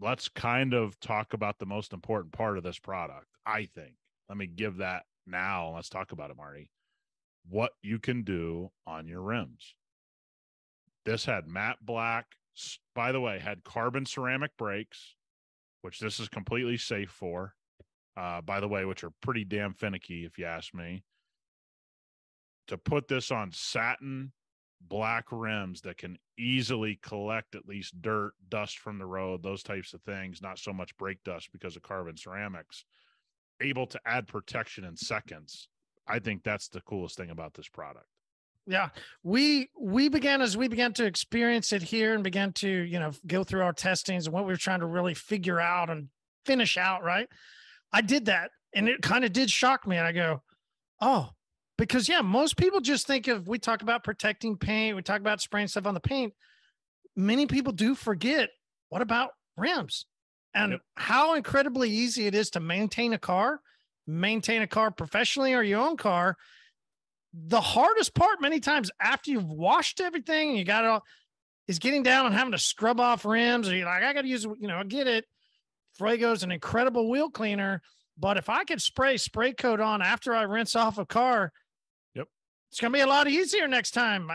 let's kind of talk about the most important part of this product, I think. Let me give that now. Let's talk about it, Marty. What you can do on your rims. This had matte black, by the way, had carbon ceramic brakes, which this is completely safe for, by the way, which are pretty damn finicky, if you ask me. To put this on satin black rims that can easily collect at least dirt, dust from the road, those types of things, not so much brake dust because of carbon ceramics, able to add protection in seconds. I think that's the coolest thing about this product. Yeah, we began to experience it here and began to, you know, go through our testings and what we were trying to really figure out and finish out. Right. I did that and it kind of did shock me. And I go, oh, because yeah, most people just think of, we talk about protecting paint. We talk about spraying stuff on the paint. Many people do forget, what about rims and how incredibly easy it is to maintain a car professionally or your own car. The hardest part many times after you've washed everything and you got it all is getting down and having to scrub off rims. Or you're like, I got to use, you know, I get it. Fuego's an incredible wheel cleaner, but if I could spray coat on after I rinse off a car, it's going to be a lot easier next time.